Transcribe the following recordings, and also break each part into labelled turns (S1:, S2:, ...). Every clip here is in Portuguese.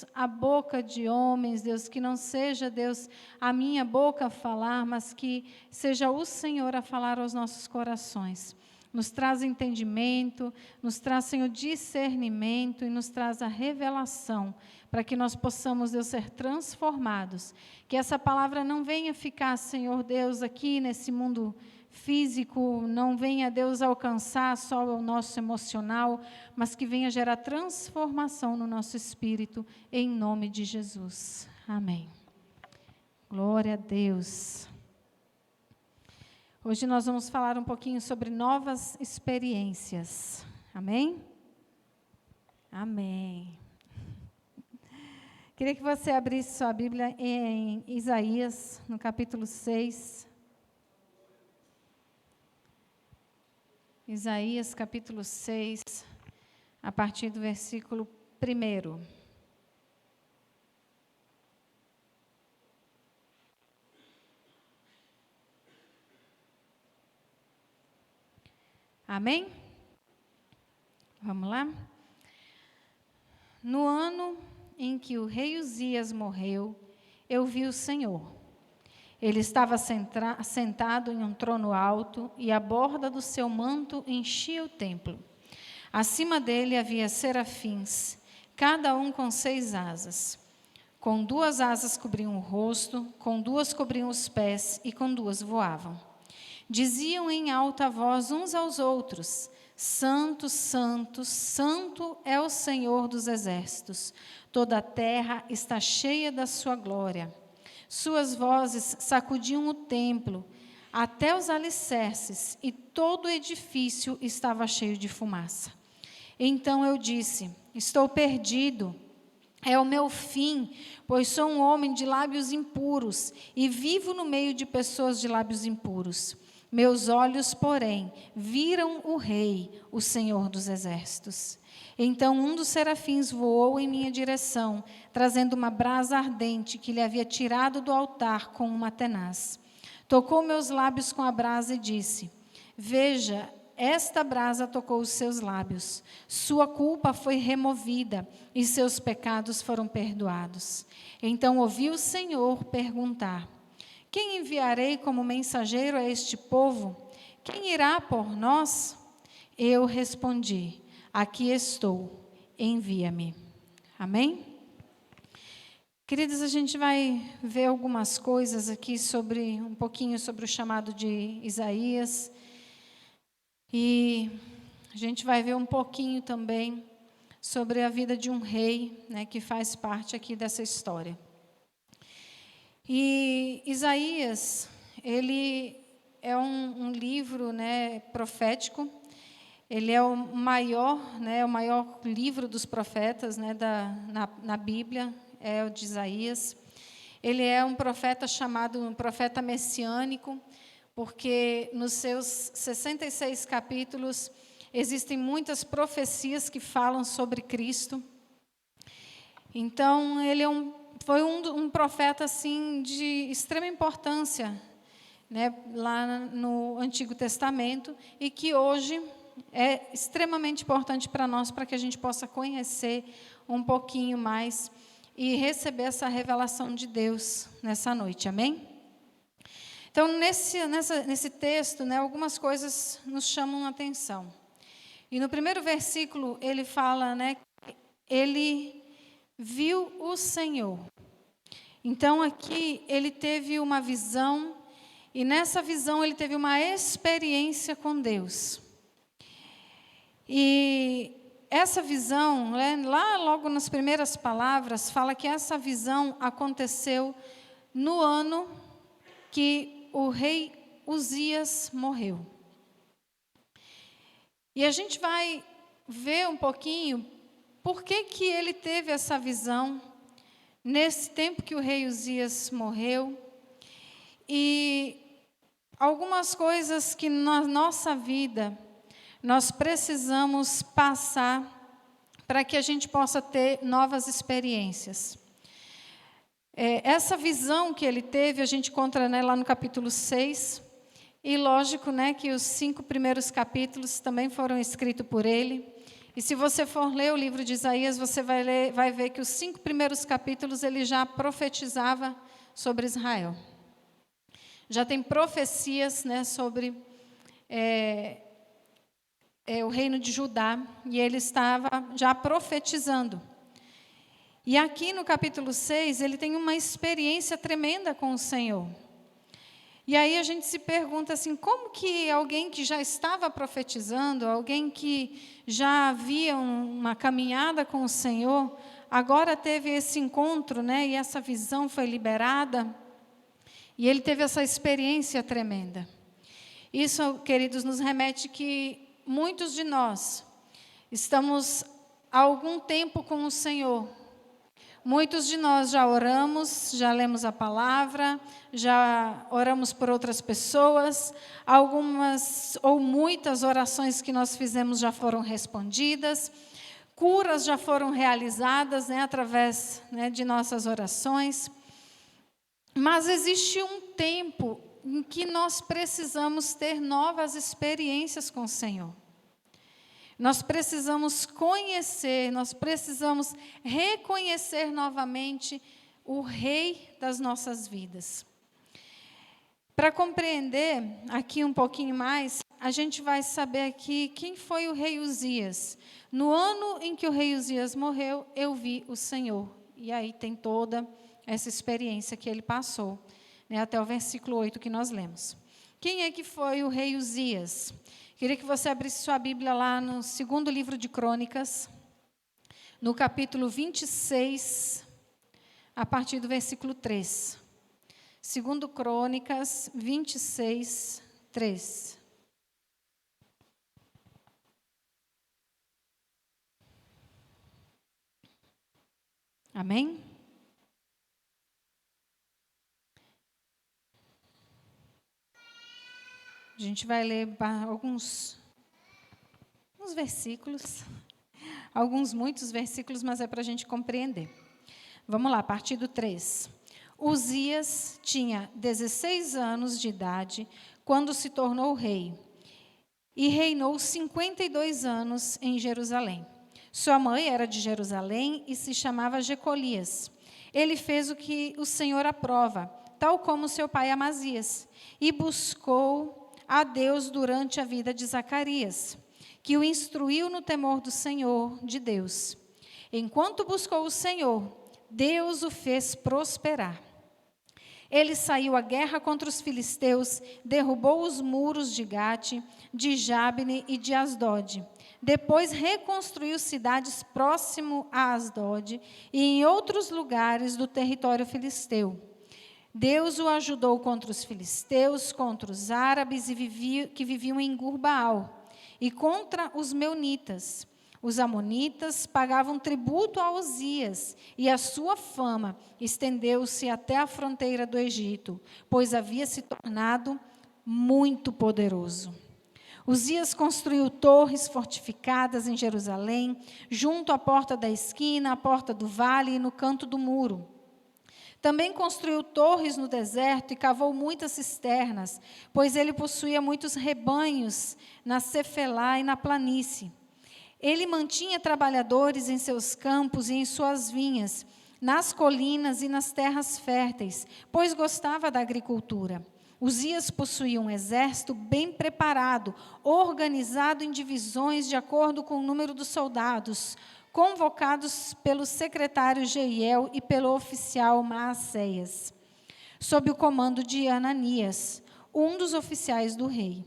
S1: Deus, a boca de homens, Deus, que não seja, Deus, a minha boca a falar, mas que seja o Senhor a falar aos nossos corações. Nos traz entendimento, nos traz, Senhor, discernimento e nos traz a revelação, para que nós possamos, Deus, ser transformados. Que essa palavra não venha ficar, Senhor Deus, aqui nesse mundo físico, não venha, Deus, alcançar só o nosso emocional, mas que venha gerar transformação no nosso espírito, em nome de Jesus. Amém. Glória a Deus. Hoje nós vamos falar um pouquinho sobre novas experiências. Amém? Amém. Queria que você abrisse sua Bíblia em Isaías, no capítulo 6. Isaías, capítulo 6, a partir do versículo 1. Amém? Vamos lá? No ano em que o rei Uzias morreu, eu vi o Senhor. Ele estava sentado em um trono alto e a borda do seu manto enchia o templo. Acima dele havia serafins, cada um com 6 asas. Com 2 asas cobriam o rosto, com 2 cobriam os pés e com 2 voavam. Diziam em alta voz uns aos outros: Santo, Santo, Santo é o Senhor dos exércitos. Toda a terra está cheia da sua glória. Suas vozes sacudiam o templo, até os alicerces, e todo o edifício estava cheio de fumaça. Então eu disse: estou perdido. É o meu fim, pois sou um homem de lábios impuros, e vivo no meio de pessoas de lábios impuros. Meus olhos, porém, viram o Rei, o Senhor dos Exércitos. Então um dos serafins voou em minha direção, trazendo uma brasa ardente que ele havia tirado do altar com uma tenaz. Tocou meus lábios com a brasa e disse: Veja, esta brasa tocou os seus lábios. Sua culpa foi removida e seus pecados foram perdoados. Então ouvi o Senhor perguntar: Quem enviarei como mensageiro a este povo? Quem irá por nós? Eu respondi: Aqui estou, envia-me. Amém? Queridos, a gente vai ver algumas coisas aqui um pouquinho sobre o chamado de Isaías. E a gente vai ver um pouquinho também sobre a vida de um rei, né, que faz parte aqui dessa história. E Isaías, ele é um livro, né, profético. Ele é o maior livro dos profetas, né, na Bíblia, é o de Isaías. Ele é um profeta chamado um profeta messiânico, porque nos seus 66 capítulos existem muitas profecias que falam sobre Cristo. Então, ele foi um profeta assim, de extrema importância, né, lá no Antigo Testamento, e que hoje é extremamente importante para nós, para que a gente possa conhecer um pouquinho mais e receber essa revelação de Deus nessa noite, amém? Então, nesse texto, né, algumas coisas nos chamam a atenção. E no primeiro versículo, ele fala, né, que ele viu o Senhor. Então, aqui, ele teve uma visão, e nessa visão ele teve uma experiência com Deus. E essa visão, né, lá logo nas primeiras palavras, fala que essa visão aconteceu no ano que o rei Uzias morreu. E a gente vai ver um pouquinho por que ele teve essa visão nesse tempo que o rei Uzias morreu. E algumas coisas que na nossa vida nós precisamos passar para que a gente possa ter novas experiências. Essa visão que ele teve, a gente encontra, né, lá no capítulo 6, e lógico, né, que os 5 primeiros capítulos também foram escritos por ele, E se você for ler o livro de Isaías, você vai ver que os 5 primeiros capítulos ele já profetizava sobre Israel. Já tem profecias, né, sobre o reino de Judá, e ele estava já profetizando. E aqui no capítulo 6, ele tem uma experiência tremenda com o Senhor. E aí a gente se pergunta assim, como que alguém que já estava profetizando, alguém que já havia uma caminhada com o Senhor, agora teve esse encontro, né, e essa visão foi liberada, e ele teve essa experiência tremenda. Isso, queridos, nos remete que muitos de nós estamos há algum tempo com o Senhor. Muitos de nós já oramos, já lemos a palavra, já oramos por outras pessoas, algumas ou muitas orações que nós fizemos já foram respondidas, curas já foram realizadas, né, através, né, de nossas orações. Mas existe um tempo em que nós precisamos ter novas experiências com o Senhor. Nós precisamos conhecer, nós precisamos reconhecer novamente o Rei das nossas vidas. Para compreender aqui um pouquinho mais, a gente vai saber aqui quem foi o rei Uzias. No ano em que o rei Uzias morreu, eu vi o Senhor. E aí tem toda essa experiência que ele passou, né, até o versículo 8 que nós lemos. Quem é que foi o rei Uzias? Queria que você abrisse sua Bíblia lá no 2º livro de Crônicas, no capítulo 26, a partir do versículo 3. 2 Crônicas 26, 3. Amém? A gente vai ler alguns versículos, muitos versículos, mas é para a gente compreender. Vamos lá, a partir do 3. Uzias tinha 16 anos de idade quando se tornou rei e reinou 52 anos em Jerusalém. Sua mãe era de Jerusalém e se chamava Jecolias. Ele fez o que o Senhor aprova, tal como seu pai Amazias, e buscou a Deus durante a vida de Zacarias, que o instruiu no temor do Senhor, de Deus. Enquanto buscou o Senhor, Deus o fez prosperar. Ele saiu à guerra contra os filisteus, derrubou os muros de Gate, de Jabne e de Asdod. Depois reconstruiu cidades próximo a Asdod e em outros lugares do território filisteu. Deus o ajudou contra os filisteus, contra os árabes que viviam em Gur-Baal, e contra os meunitas. Os amonitas pagavam tributo a Uzias, e a sua fama estendeu-se até a fronteira do Egito, pois havia se tornado muito poderoso. Uzias construiu torres fortificadas em Jerusalém, junto à porta da esquina, à porta do vale e no canto do muro. Também construiu torres no deserto e cavou muitas cisternas, pois ele possuía muitos rebanhos na Cefelá e na planície. Ele mantinha trabalhadores em seus campos e em suas vinhas, nas colinas e nas terras férteis, pois gostava da agricultura. Uzias possuía um exército bem preparado, organizado em divisões de acordo com o número dos soldados, convocados pelo secretário Jeiel e pelo oficial Maacéias, sob o comando de Ananias, um dos oficiais do rei.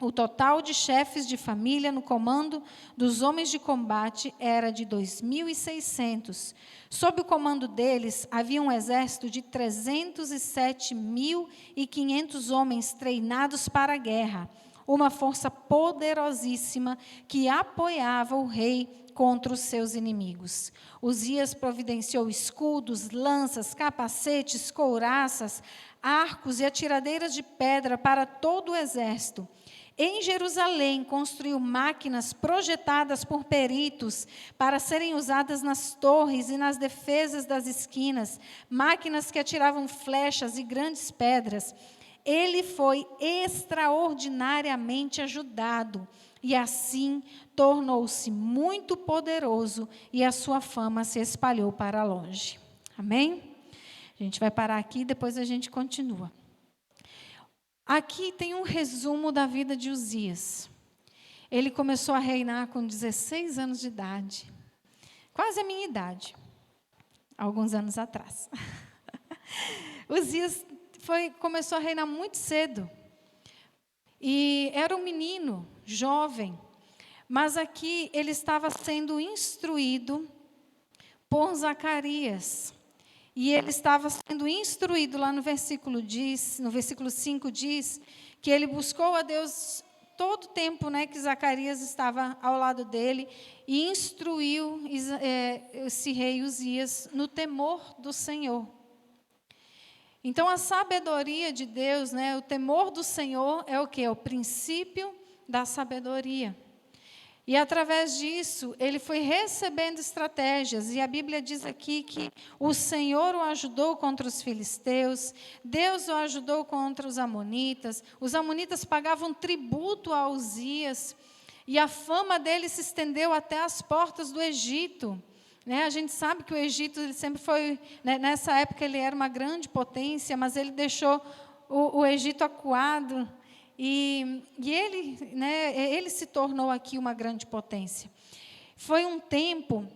S1: O total de chefes de família no comando dos homens de combate era de 2.600. Sob o comando deles, havia um exército de 307.500 homens treinados para a guerra, uma força poderosíssima que apoiava o rei contra os seus inimigos. Uzias providenciou escudos, lanças, capacetes, couraças, arcos e atiradeiras de pedra para todo o exército. Em Jerusalém, construiu máquinas projetadas por peritos para serem usadas nas torres e nas defesas das esquinas, máquinas que atiravam flechas e grandes pedras. Ele foi extraordinariamente ajudado E assim tornou-se muito poderoso e a sua fama se espalhou para longe. Amém? A gente vai parar aqui e depois a gente continua. Aqui tem um resumo da vida de Uzias. Ele começou a reinar com 16 anos de idade. Quase a minha idade. Alguns anos atrás. Uzias começou a reinar muito cedo. E era um menino, jovem, mas aqui ele estava sendo instruído por Zacarias. E ele estava sendo instruído, lá no versículo 5 diz, que ele buscou a Deus todo o tempo, né, que Zacarias estava ao lado dele, e instruiu esse rei Uzias no temor do Senhor. Então, a sabedoria de Deus, né, o temor do Senhor é o quê? É o princípio da sabedoria. E, através disso, ele foi recebendo estratégias. E a Bíblia diz aqui que o Senhor o ajudou contra os filisteus, Deus o ajudou contra os amonitas pagavam tributo a Uzias, e a fama dele se estendeu até as portas do Egito. A gente sabe que o Egito ele sempre foi, nessa época ele era uma grande potência, mas ele deixou o Egito acuado, e ele se tornou aqui uma grande potência. Foi um tempo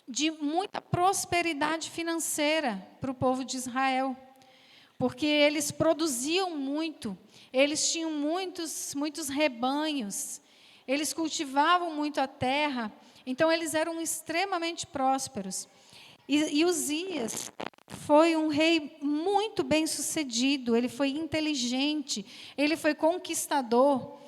S1: de muita prosperidade financeira para o povo de Israel, porque eles produziam muito, eles tinham muitos rebanhos, eles cultivavam muito a terra. Então, eles eram extremamente prósperos. E Uzias foi um rei muito bem-sucedido, ele foi inteligente, ele foi conquistador.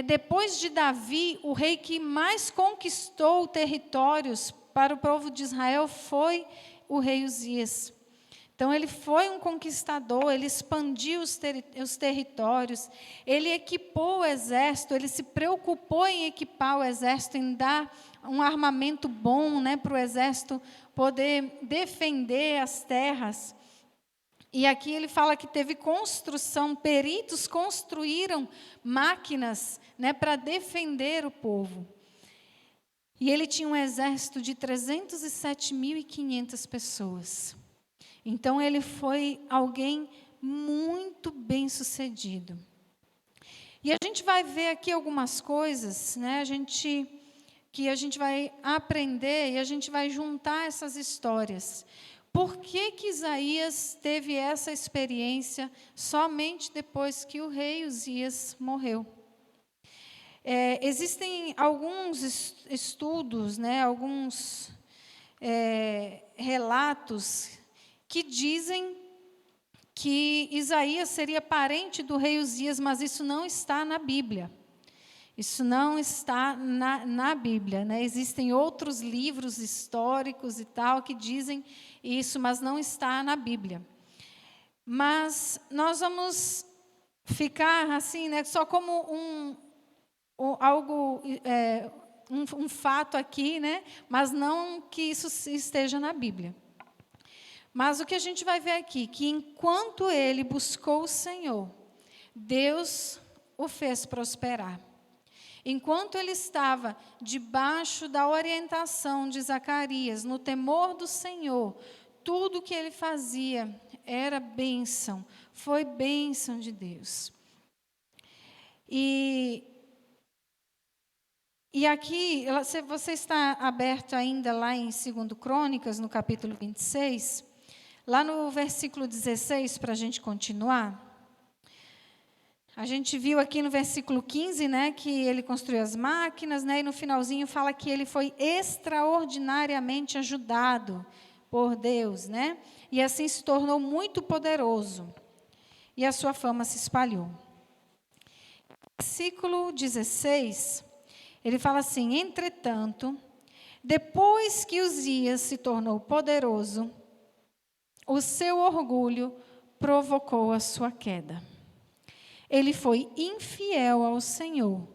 S1: Depois de Davi, o rei que mais conquistou territórios para o povo de Israel foi o rei Uzias. Então, ele foi um conquistador, ele expandiu os territórios, ele equipou o exército, ele se preocupou em equipar o exército, em dar um armamento bom, para o exército poder defender as terras. E aqui ele fala que teve construção, peritos construíram máquinas, para defender o povo. E ele tinha um exército de 307.500 pessoas. Então, ele foi alguém muito bem-sucedido. E a gente vai ver aqui algumas coisas, que a gente vai aprender e a gente vai juntar essas histórias. Por que Isaías teve essa experiência somente depois que o rei Uzias morreu? Existem alguns estudos, alguns relatos que dizem que Isaías seria parente do rei Uzias, mas isso não está na Bíblia. Isso não está na Bíblia. Existem outros livros históricos e tal que dizem isso, mas não está na Bíblia. Mas nós vamos ficar assim, só como um fato aqui, mas não que isso esteja na Bíblia. Mas o que a gente vai ver aqui, que enquanto ele buscou o Senhor, Deus o fez prosperar. Enquanto ele estava debaixo da orientação de Zacarias, no temor do Senhor, tudo que ele fazia era bênção, foi bênção de Deus. E aqui, se você está aberto ainda lá em 2 Crônicas, no capítulo 26, lá no versículo 16, para a gente continuar, a gente viu aqui no versículo 15, que ele construiu as máquinas, e no finalzinho fala que ele foi extraordinariamente ajudado por Deus, e assim se tornou muito poderoso, e a sua fama se espalhou. Versículo 16, ele fala assim: entretanto, depois que Uzias se tornou poderoso, o seu orgulho provocou a sua queda. Ele foi infiel ao Senhor,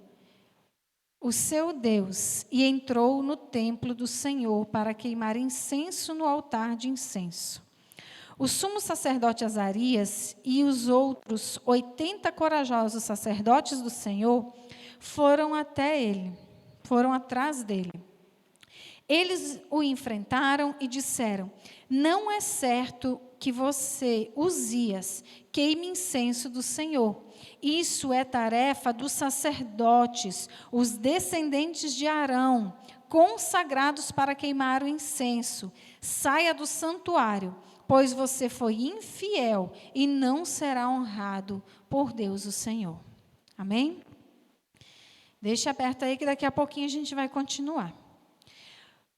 S1: o seu Deus, e entrou no templo do Senhor para queimar incenso no altar de incenso. O sumo sacerdote Azarias e os outros 80 corajosos sacerdotes do Senhor foram até ele, foram atrás dele. Eles o enfrentaram e disseram: não é certo que você, Uzias, queime incenso do Senhor. Isso é tarefa dos sacerdotes, os descendentes de Arão, consagrados para queimar o incenso. Saia do santuário, pois você foi infiel e não será honrado por Deus o Senhor. Amém? Deixa aberto aí que daqui a pouquinho a gente vai continuar.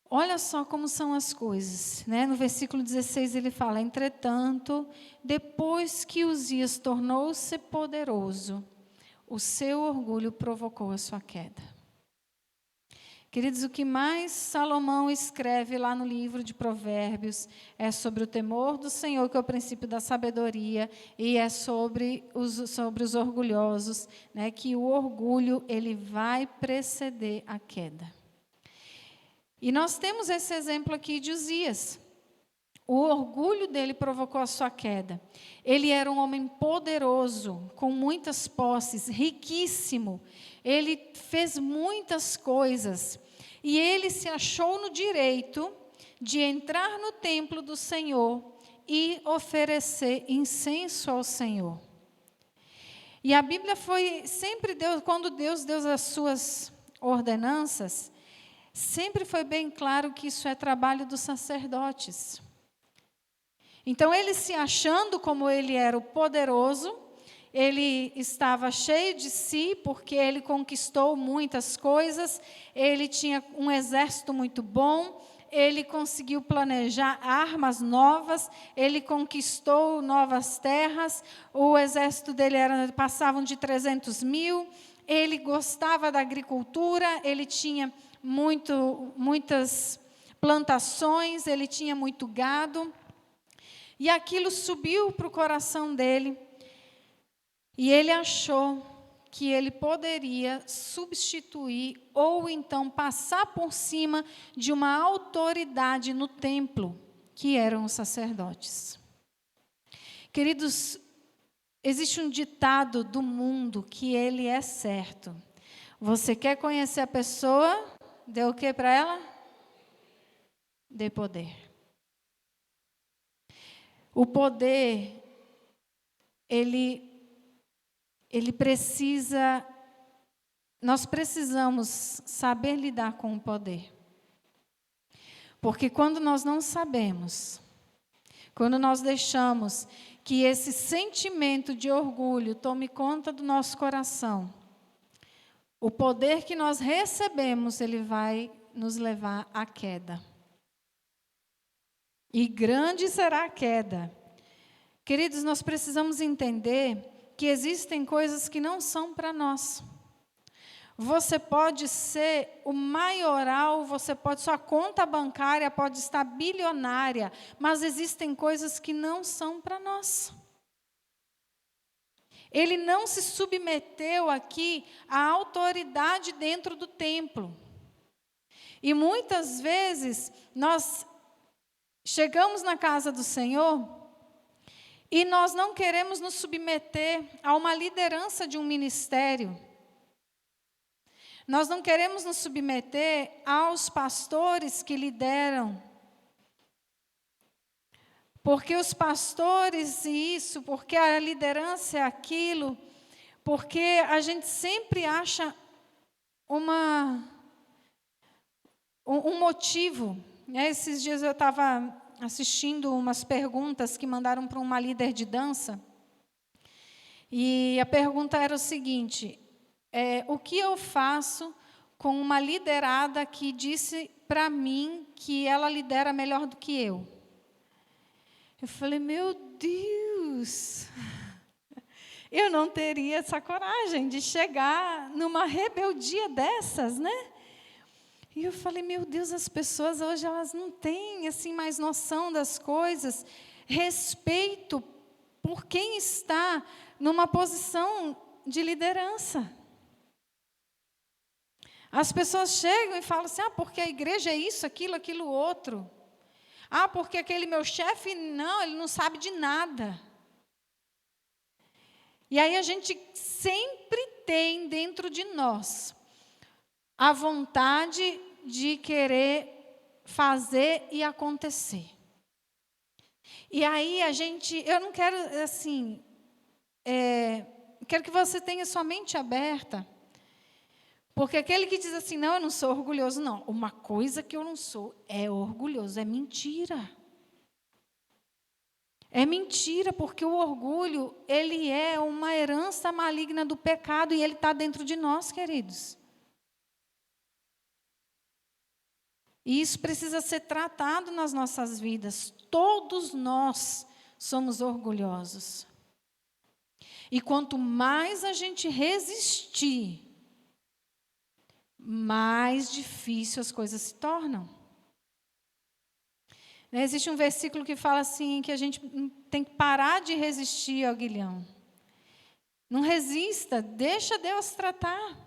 S1: Olha só como são as coisas, né? No versículo 16 ele fala: entretanto, depois que Uzias tornou-se poderoso, o seu orgulho provocou a sua queda. Queridos, o que mais Salomão escreve lá no livro de Provérbios é sobre o temor do Senhor, que é o princípio da sabedoria, e é sobre os orgulhosos, né? Que o orgulho ele vai preceder a queda. E nós temos esse exemplo aqui de Uzias. O orgulho dele provocou a sua queda. Ele era um homem poderoso, com muitas posses, riquíssimo. Ele fez muitas coisas. E ele se achou no direito de entrar no templo do Senhor e oferecer incenso ao Senhor. E a Bíblia foi sempre Deus, quando Deus deu as suas ordenanças, sempre foi bem claro que isso é trabalho dos sacerdotes. Então, ele se achando como ele era o poderoso, ele estava cheio de si, porque ele conquistou muitas coisas, ele tinha um exército muito bom, ele conseguiu planejar armas novas, ele conquistou novas terras, o exército dele passavam de 300 mil, ele gostava da agricultura, ele tinha muitas plantações, ele tinha muito gado, e aquilo subiu para o coração dele, e ele achou que ele poderia substituir ou então passar por cima de uma autoridade no templo, que eram os sacerdotes. Queridos, existe um ditado do mundo que ele é certo. Você quer conhecer a pessoa? Dê o que para ela? Dê poder. O poder, ele precisa, nós precisamos saber lidar com o poder. Porque quando nós não sabemos, quando nós deixamos que esse sentimento de orgulho tome conta do nosso coração, o poder que nós recebemos, ele vai nos levar à queda. E grande será a queda. Queridos, nós precisamos entender que existem coisas que não são para nós. Você pode ser o maioral, sua conta bancária pode estar bilionária, mas existem coisas que não são para nós. Ele não se submeteu aqui à autoridade dentro do templo. E muitas vezes nós chegamos na casa do Senhor e nós não queremos nos submeter a uma liderança de um ministério. Nós não queremos nos submeter aos pastores que lideram. Porque os pastores isso, porque a liderança é aquilo, porque a gente sempre acha um motivo. Esses dias eu estava assistindo umas perguntas que mandaram para uma líder de dança, e a pergunta era o seguinte: o que eu faço com uma liderada que disse para mim que ela lidera melhor do que eu? Eu falei, meu Deus, eu não teria essa coragem de chegar numa rebeldia dessas, né? E eu falei, meu Deus, as pessoas hoje elas não têm assim mais noção das coisas, respeito por quem está numa posição de liderança. As pessoas chegam e falam assim, porque a igreja é isso, aquilo outro. Porque aquele meu chefe, não, ele não sabe de nada. E aí a gente sempre tem dentro de nós a vontade de querer fazer e acontecer. E aí eu não quero assim, quero que você tenha sua mente aberta, porque aquele que diz assim, não, eu não sou orgulhoso, não. Uma coisa que eu não sou é orgulhoso, é mentira. É mentira, porque o orgulho, ele é uma herança maligna do pecado e ele está dentro de nós, queridos. E isso precisa ser tratado nas nossas vidas. Todos nós somos orgulhosos. E quanto mais a gente resistir, mais difícil as coisas se tornam. Existe um versículo que fala assim, que a gente tem que parar de resistir ao aguilhão. Não resista, deixa Deus tratar.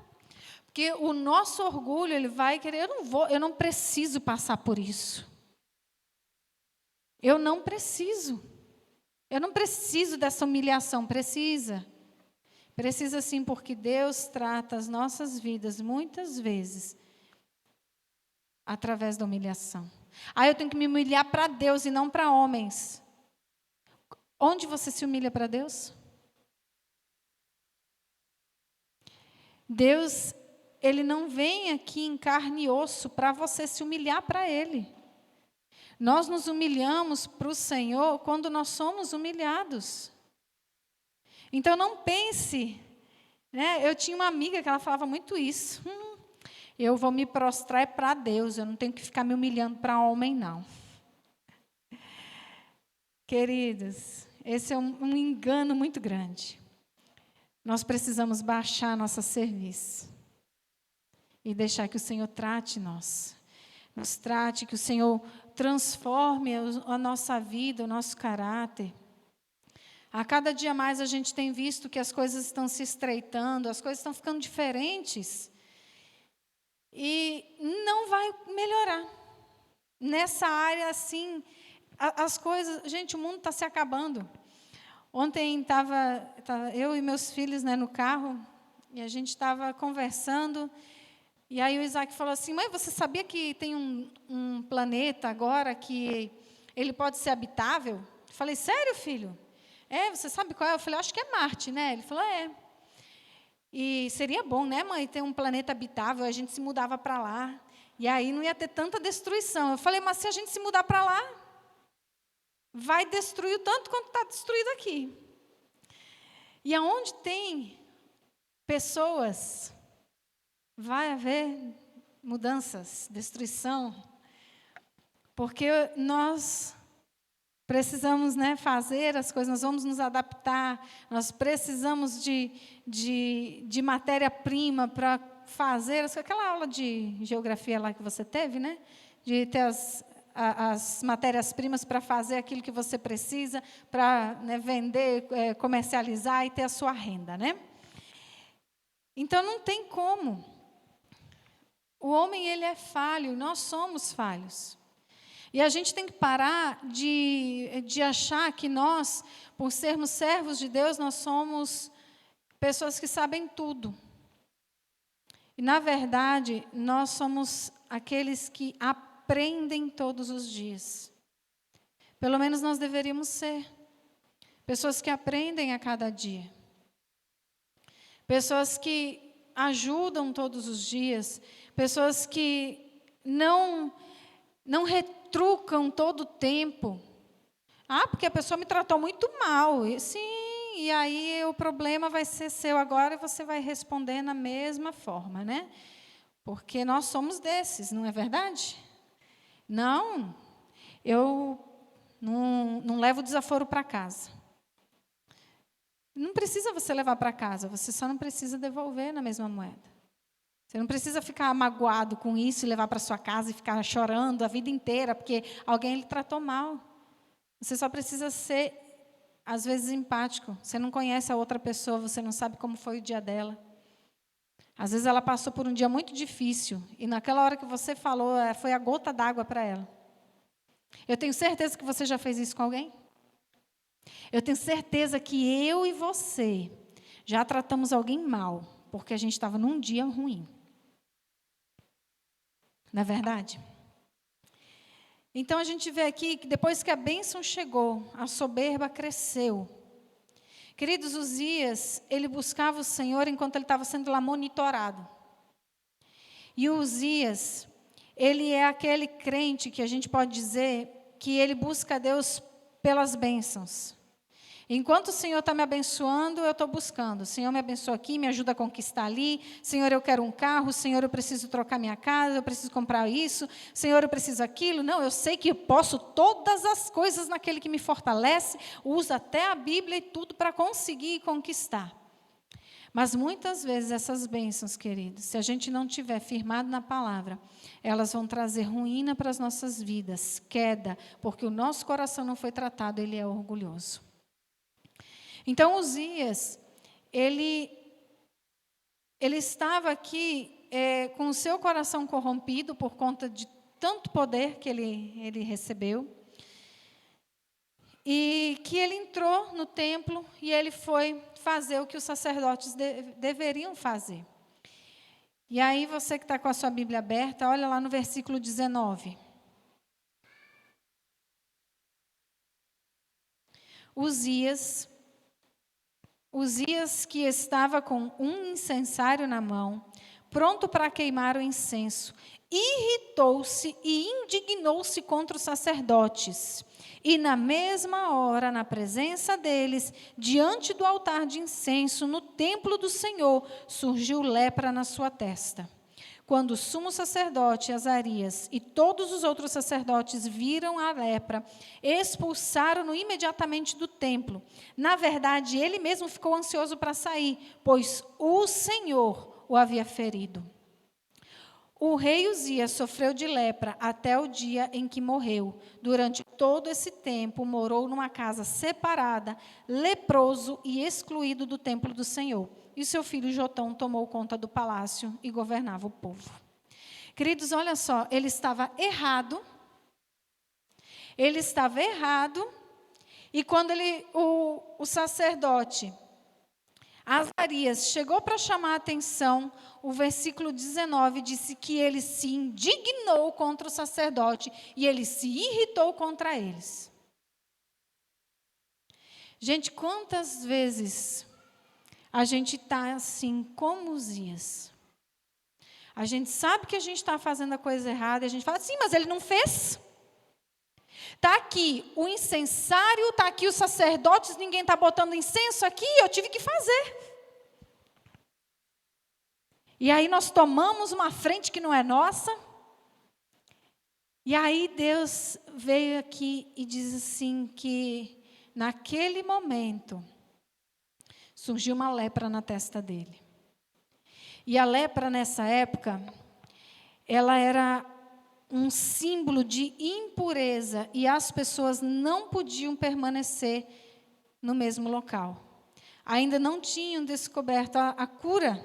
S1: Porque o nosso orgulho, ele vai querer, eu não preciso passar por isso. Eu não preciso dessa humilhação, precisa. Precisa sim, porque Deus trata as nossas vidas, muitas vezes, através da humilhação. Eu tenho que me humilhar para Deus e não para homens. Onde você se humilha para Deus? Deus, Ele não vem aqui em carne e osso para você se humilhar para Ele. Nós nos humilhamos para o Senhor quando nós somos humilhados. Então não pense, né? Eu tinha uma amiga que ela falava muito isso. Eu vou me prostrar para Deus, eu não tenho que ficar me humilhando para homem, não. Queridos, esse é um engano muito grande. Nós precisamos baixar nossa cerviz e deixar que o Senhor trate nós. Nos trate, que o Senhor transforme a nossa vida, o nosso caráter. A cada dia mais a gente tem visto que as coisas estão se estreitando, as coisas estão ficando diferentes. E não vai melhorar. Nessa área, assim, as coisas... Gente, o mundo está se acabando. Ontem estava eu e meus filhos, né, no carro, e a gente estava conversando, e aí o Isaac falou assim, mãe, você sabia que tem um planeta agora que ele pode ser habitável? Eu falei, sério, filho? Você sabe qual é? Eu falei, acho que é Marte, né? Ele falou, E seria bom, né, mãe, ter um planeta habitável, a gente se mudava para lá. E aí não ia ter tanta destruição. Eu falei, mas se a gente se mudar para lá, vai destruir o tanto quanto está destruído aqui. E aonde tem pessoas, vai haver mudanças, destruição. Porque nós precisamos, né, fazer as coisas, nós vamos nos adaptar, nós precisamos de matéria-prima para fazer, aquela aula de geografia lá que você teve, né? De ter as matérias-primas para fazer aquilo que você precisa, para, né, vender, comercializar e ter a sua renda, né? Então, não tem como. O homem, ele é falho, nós somos falhos. E a gente tem que parar de achar que nós, por sermos servos de Deus, nós somos pessoas que sabem tudo. E, na verdade, nós somos aqueles que aprendem todos os dias. Pelo menos nós deveríamos ser. Pessoas que aprendem a cada dia. Pessoas que ajudam todos os dias. Pessoas que não retrucam todo o tempo. Porque a pessoa me tratou muito mal. Sim, e aí o problema vai ser seu agora e você vai responder na mesma forma, né? Porque nós somos desses, não é verdade? Não, eu não levo desaforo para casa. Não precisa você levar para casa, você só não precisa devolver na mesma moeda. Você não precisa ficar magoado com isso e levar para sua casa e ficar chorando a vida inteira porque alguém lhe tratou mal. Você só precisa ser, às vezes, empático. Você não conhece a outra pessoa, você não sabe como foi o dia dela. Às vezes ela passou por um dia muito difícil e naquela hora que você falou, foi a gota d'água para ela. Eu tenho certeza que você já fez isso com alguém. Eu tenho certeza que eu e você já tratamos alguém mal. porque a gente estava num dia ruim. Não é verdade? Então a gente vê aqui que depois que a bênção chegou, a soberba cresceu. Queridos, Uzias, ele buscava o Senhor enquanto ele estava sendo lá monitorado. E o Uzias, ele é aquele crente que a gente pode dizer que ele busca a Deus pelas bênçãos. Enquanto o Senhor está me abençoando, eu estou buscando. O Senhor me abençoa aqui, me ajuda a conquistar ali. Senhor, eu quero um carro. Senhor, eu preciso trocar minha casa. Eu preciso comprar isso. Senhor, eu preciso aquilo. Não, eu sei que eu posso todas as coisas naquele que me fortalece. Usa até a Bíblia e tudo para conseguir conquistar. Mas muitas vezes essas bênçãos, queridos, se a gente não tiver firmado na palavra, elas vão trazer ruína para as nossas vidas, queda, porque o nosso coração não foi tratado, ele é orgulhoso. Então, Uzias, ele estava aqui com o seu coração corrompido por conta de tanto poder que ele recebeu, e que ele entrou no templo e ele foi fazer o que os sacerdotes deveriam fazer. E aí, você que está com a sua Bíblia aberta, olha lá no versículo 19. Uzias, que estava com um incensário na mão, pronto para queimar o incenso, irritou-se e indignou-se contra os sacerdotes. E na mesma hora, na presença deles, diante do altar de incenso, no templo do Senhor, surgiu lepra na sua testa. Quando o sumo sacerdote Azarias e todos os outros sacerdotes viram a lepra, expulsaram-no imediatamente do templo. Na verdade, ele mesmo ficou ansioso para sair, pois o Senhor o havia ferido. O rei Uzias sofreu de lepra até o dia em que morreu. Durante todo esse tempo, morou numa casa separada, leproso e excluído do templo do Senhor. E seu filho Jotão tomou conta do palácio e governava o povo. Queridos, olha só, ele estava errado. E quando o sacerdote Azarias chegou para chamar a atenção, o versículo 19 disse que ele se indignou contra o sacerdote e ele se irritou contra eles. Gente, quantas vezes a gente está assim como Uzias? A gente sabe que a gente está fazendo a coisa errada e a gente fala assim, mas ele não fez. Está aqui o incensário, está aqui os sacerdotes, ninguém está botando incenso aqui, eu tive que fazer. E aí nós tomamos uma frente que não é nossa. E aí Deus veio aqui e diz assim que naquele momento surgiu uma lepra na testa dele. E a lepra nessa época, ela era um símbolo de impureza e as pessoas não podiam permanecer no mesmo local. Ainda não tinham descoberto a cura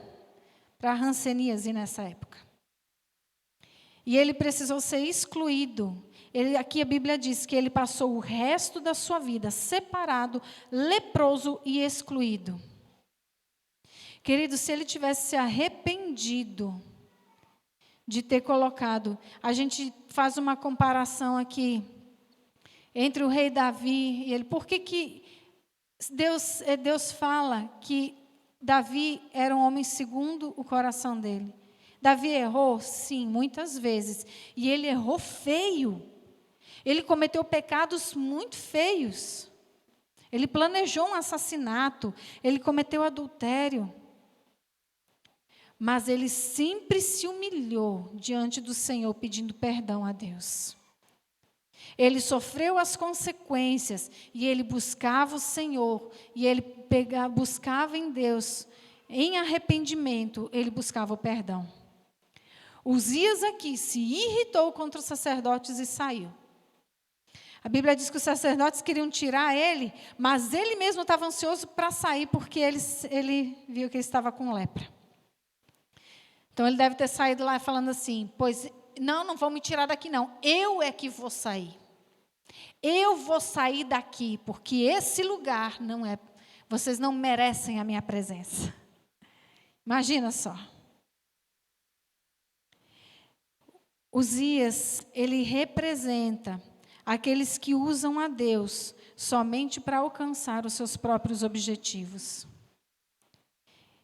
S1: para a hanseníase nessa época. E ele precisou ser excluído. Aqui a Bíblia diz que ele passou o resto da sua vida separado, leproso e excluído. Querido, se ele tivesse se arrependido de ter colocado, a gente faz uma comparação aqui entre o rei Davi e ele. Por que Deus fala que Davi era um homem segundo o coração dele? Davi errou? Sim, muitas vezes. E ele errou feio. Ele cometeu pecados muito feios. Ele planejou um assassinato. Ele cometeu adultério. Mas ele sempre se humilhou diante do Senhor, pedindo perdão a Deus. Ele sofreu as consequências e ele buscava o Senhor. E ele buscava em Deus, em arrependimento, ele buscava o perdão. Uzias aqui se irritou contra os sacerdotes e saiu. A Bíblia diz que os sacerdotes queriam tirar ele, mas ele mesmo estava ansioso para sair, porque ele viu que ele estava com lepra. Então, ele deve ter saído lá falando assim, pois, não vão me tirar daqui não, eu é que vou sair. Eu vou sair daqui, porque esse lugar não é, vocês não merecem a minha presença. Imagina só. Uzias, ele representa aqueles que usam a Deus somente para alcançar os seus próprios objetivos.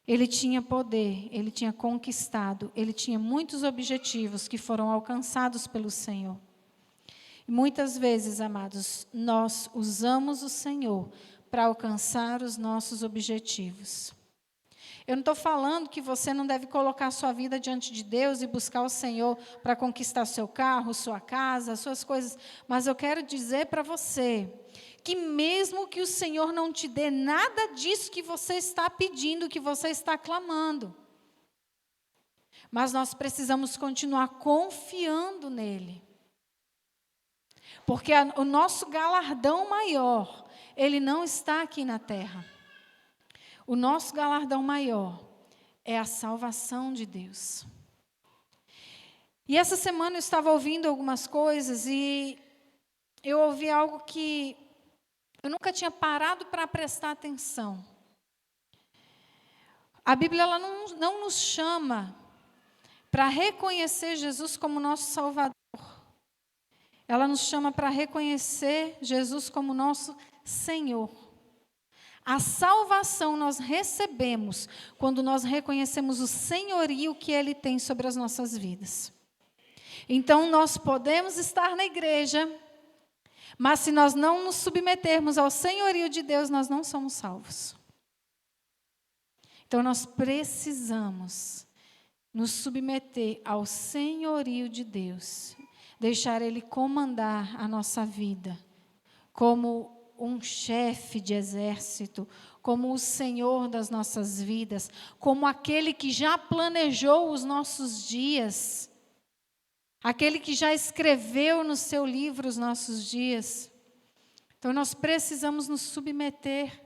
S1: Ele tinha poder, ele tinha conquistado, ele tinha muitos objetivos que foram alcançados pelo Senhor. E muitas vezes, amados, nós usamos o Senhor para alcançar os nossos objetivos. Eu não estou falando que você não deve colocar sua vida diante de Deus e buscar o Senhor para conquistar seu carro, sua casa, suas coisas. Mas eu quero dizer para você que mesmo que o Senhor não te dê nada disso que você está pedindo, que você está clamando, mas nós precisamos continuar confiando nele. Porque o nosso galardão maior, ele não está aqui na terra. O nosso galardão maior é a salvação de Deus. E essa semana eu estava ouvindo algumas coisas e eu ouvi algo que eu nunca tinha parado para prestar atenção. A Bíblia ela não nos chama para reconhecer Jesus como nosso Salvador. Ela nos chama para reconhecer Jesus como nosso Senhor. A salvação nós recebemos quando nós reconhecemos o senhorio que Ele tem sobre as nossas vidas. Então, nós podemos estar na igreja, mas se nós não nos submetermos ao senhorio de Deus, nós não somos salvos. Então, nós precisamos nos submeter ao senhorio de Deus, deixar Ele comandar a nossa vida, como um chefe de exército, como o Senhor das nossas vidas, como aquele que já planejou os nossos dias, aquele que já escreveu no seu livro os nossos dias. Então nós precisamos nos submeter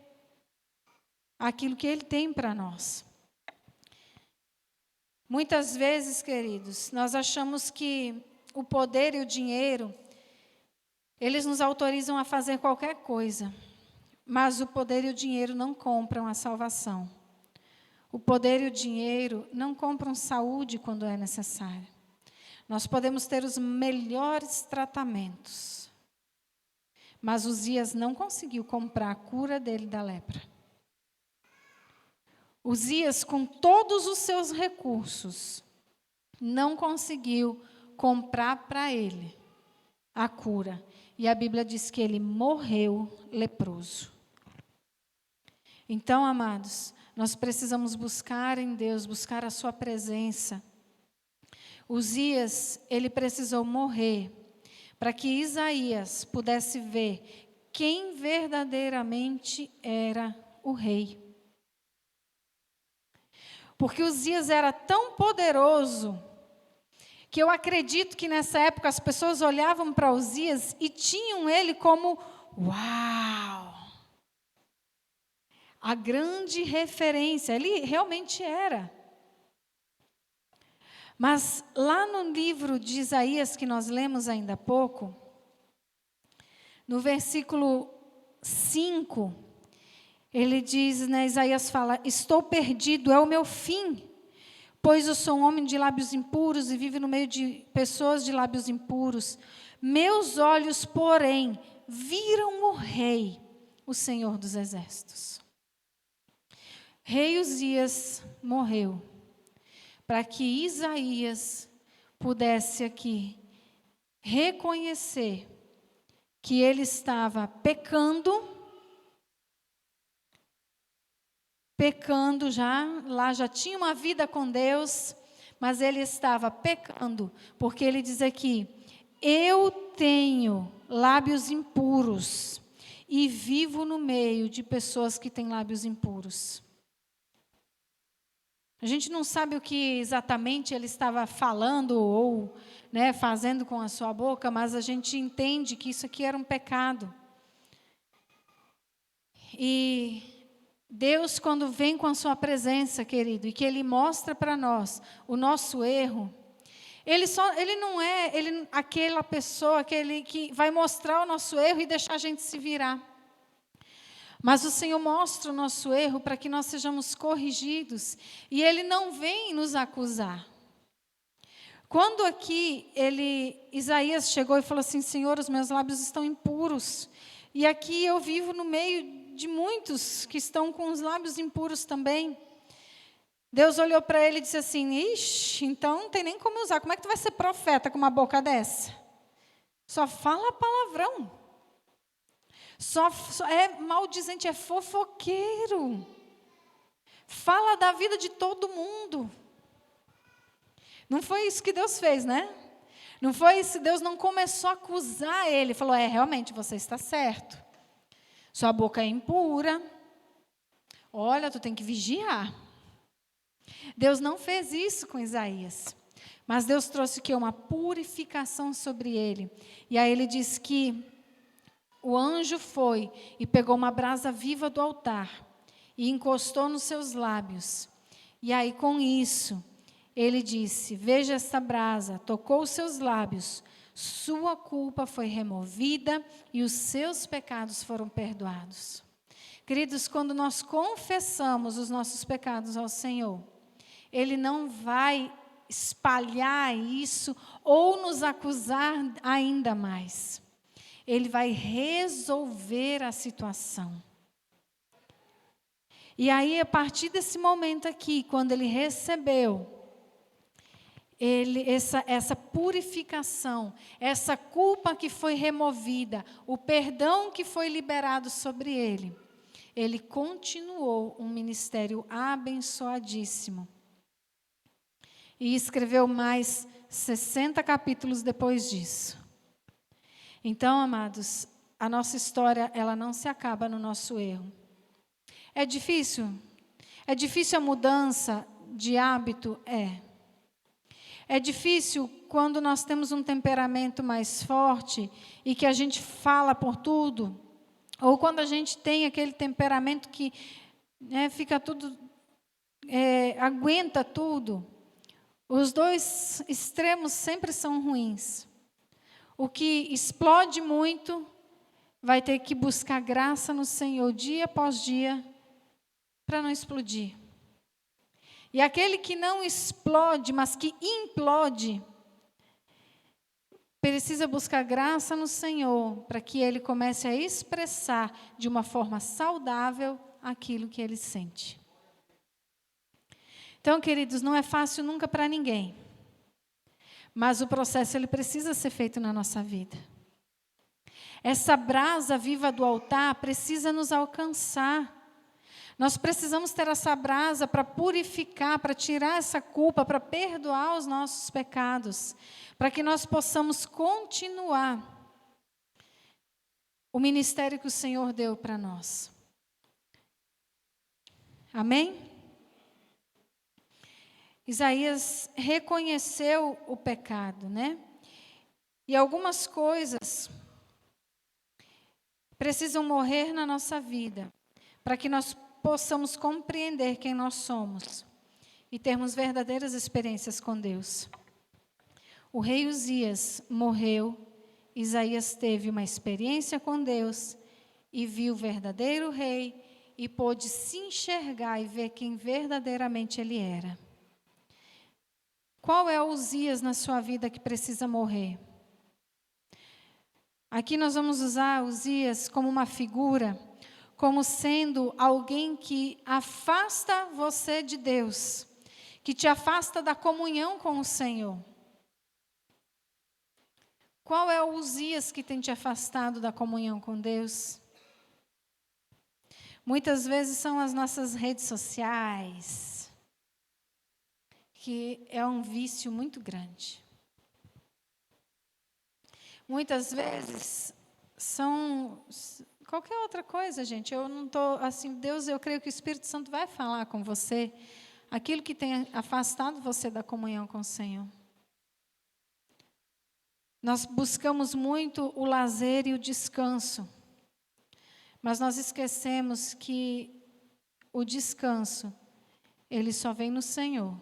S1: àquilo que Ele tem para nós. Muitas vezes, queridos, nós achamos que o poder e o dinheiro eles nos autorizam a fazer qualquer coisa, mas o poder e o dinheiro não compram a salvação. O poder e o dinheiro não compram saúde quando é necessário. Nós podemos ter os melhores tratamentos, mas Uzias não conseguiu comprar a cura dele da lepra. Uzias, com todos os seus recursos, não conseguiu comprar para ele a cura. E a Bíblia diz que ele morreu leproso. Então, amados, nós precisamos buscar em Deus, buscar a sua presença. Uzias, ele precisou morrer para que Isaías pudesse ver quem verdadeiramente era o rei. Porque Uzias era tão poderoso que eu acredito que nessa época as pessoas olhavam para Uzias e tinham ele como, uau, a grande referência. Ele realmente era. Mas lá no livro de Isaías, que nós lemos ainda há pouco, no versículo 5, ele diz, né, Isaías fala, estou perdido, é o meu fim. Pois eu sou um homem de lábios impuros e vivo no meio de pessoas de lábios impuros. Meus olhos, porém, viram o Rei, o Senhor dos Exércitos. Rei Uzias morreu para que Isaías pudesse aqui reconhecer que ele estava pecando já tinha uma vida com Deus, mas ele estava pecando, porque ele diz aqui, eu tenho lábios impuros e vivo no meio de pessoas que têm lábios impuros. A gente não sabe o que exatamente ele estava falando ou, né, fazendo com a sua boca, mas a gente entende que isso aqui era um pecado. E Deus, quando vem com a sua presença, querido, e que Ele mostra para nós o nosso erro, Ele não é aquela pessoa, aquele que vai mostrar o nosso erro e deixar a gente se virar. Mas o Senhor mostra o nosso erro para que nós sejamos corrigidos. E Ele não vem nos acusar. Quando aqui Isaías chegou e falou assim: Senhor, os meus lábios estão impuros. E aqui eu vivo no meio de muitos que estão com os lábios impuros também. Deus olhou para ele e disse assim: ixi, então não tem nem como usar. Como é que tu vai ser profeta com uma boca dessa? Só fala palavrão. Só é maldizente, é fofoqueiro. Fala da vida de todo mundo. Não foi isso que Deus fez, né? Não foi isso, Deus não começou a acusar ele. Falou: realmente, você está certo. Sua boca é impura. Olha, tu tem que vigiar. Deus não fez isso com Isaías. Mas Deus trouxe o quê? Uma purificação sobre ele. E aí ele diz que o anjo foi e pegou uma brasa viva do altar e encostou nos seus lábios. E aí com isso, ele disse: veja esta brasa, tocou os seus lábios, sua culpa foi removida e os seus pecados foram perdoados. Queridos, quando nós confessamos os nossos pecados ao Senhor, Ele não vai espalhar isso ou nos acusar ainda mais. Ele vai resolver a situação. E aí, a partir desse momento aqui, quando ele recebeu essa purificação, essa culpa que foi removida, o perdão que foi liberado sobre ele, ele continuou um ministério abençoadíssimo. E escreveu mais 60 capítulos depois disso. Então, amados, a nossa história, ela não se acaba no nosso erro. É difícil? É difícil a mudança de hábito? É difícil quando nós temos um temperamento mais forte e que a gente fala por tudo, ou quando a gente tem aquele temperamento que fica tudo, aguenta tudo. Os dois extremos sempre são ruins. O que explode muito vai ter que buscar graça no Senhor dia após dia para não explodir. E aquele que não explode, mas que implode, precisa buscar graça no Senhor para que ele comece a expressar de uma forma saudável aquilo que ele sente. Então, queridos, não é fácil nunca para ninguém. Mas o processo ele precisa ser feito na nossa vida. Essa brasa viva do altar precisa nos alcançar. Nós precisamos ter essa brasa para purificar, para tirar essa culpa, para perdoar os nossos pecados, para que nós possamos continuar o ministério que o Senhor deu para nós. Amém? Isaías reconheceu o pecado, né? E algumas coisas precisam morrer na nossa vida, para que nós possamos compreender quem nós somos e termos verdadeiras experiências com Deus. O rei Uzias morreu, Isaías teve uma experiência com Deus e viu o verdadeiro rei e pôde se enxergar e ver quem verdadeiramente ele era. Qual é o Uzias na sua vida que precisa morrer? Aqui nós vamos usar Uzias como uma figura, como sendo alguém que afasta você de Deus, que te afasta da comunhão com o Senhor. Qual é o Uzias que tem te afastado da comunhão com Deus? Muitas vezes são as nossas redes sociais, que é um vício muito grande. Muitas vezes são qualquer outra coisa, gente. Eu não estou assim, Deus, eu creio que o Espírito Santo vai falar com você aquilo que tem afastado você da comunhão com o Senhor. Nós buscamos muito o lazer e o descanso, mas nós esquecemos que o descanso, ele só vem no Senhor.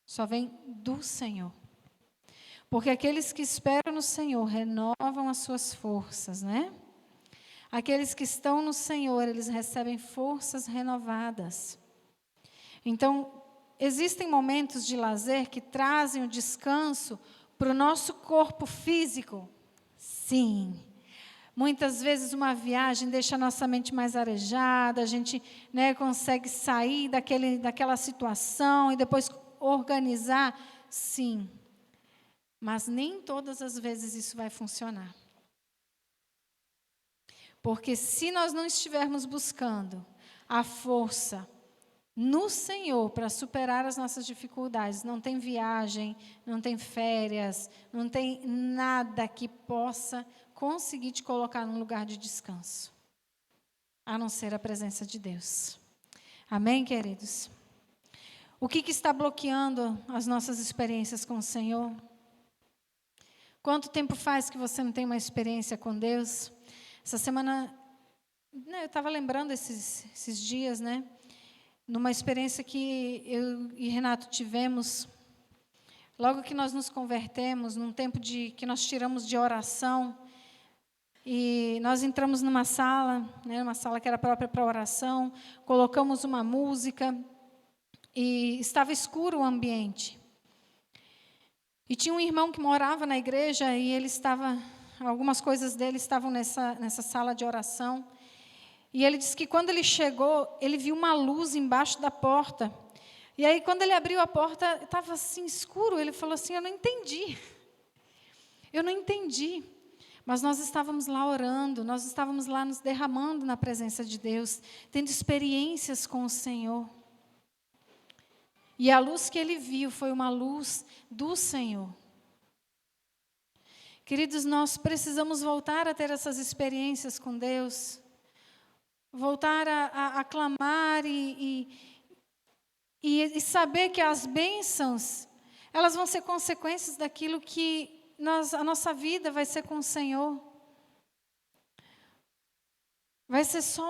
S1: Só vem do Senhor. Porque aqueles que esperam no Senhor renovam as suas forças, né? Aqueles que estão no Senhor, eles recebem forças renovadas. Então, existem momentos de lazer que trazem o descanso para o nosso corpo físico? Sim. Muitas vezes uma viagem deixa a nossa mente mais arejada, a gente, consegue sair daquela situação e depois organizar. Sim. Mas nem todas as vezes isso vai funcionar. Porque se nós não estivermos buscando a força no Senhor para superar as nossas dificuldades, não tem viagem, não tem férias, não tem nada que possa conseguir te colocar num lugar de descanso, a não ser a presença de Deus. Amém, queridos? O que está bloqueando as nossas experiências com o Senhor? Quanto tempo faz que você não tem uma experiência com Deus? Essa semana, eu estava lembrando esses dias, numa experiência que eu e Renato tivemos, logo que nós nos convertemos, num tempo que nós tiramos de oração, e nós entramos numa sala, uma sala que era própria para oração, colocamos uma música, e estava escuro o ambiente. E tinha um irmão que morava na igreja, e algumas coisas dele estavam nessa sala de oração. E ele disse que quando ele chegou, ele viu uma luz embaixo da porta. E aí, quando ele abriu a porta, estava assim escuro. Ele falou assim: eu não entendi. Mas nós estávamos lá orando, nós estávamos lá nos derramando na presença de Deus, tendo experiências com o Senhor. E a luz que ele viu foi uma luz do Senhor. Queridos, nós precisamos voltar a ter essas experiências com Deus, voltar a clamar e saber que as bênçãos, elas vão ser consequências daquilo que a nossa vida vai ser com o Senhor. Vai ser só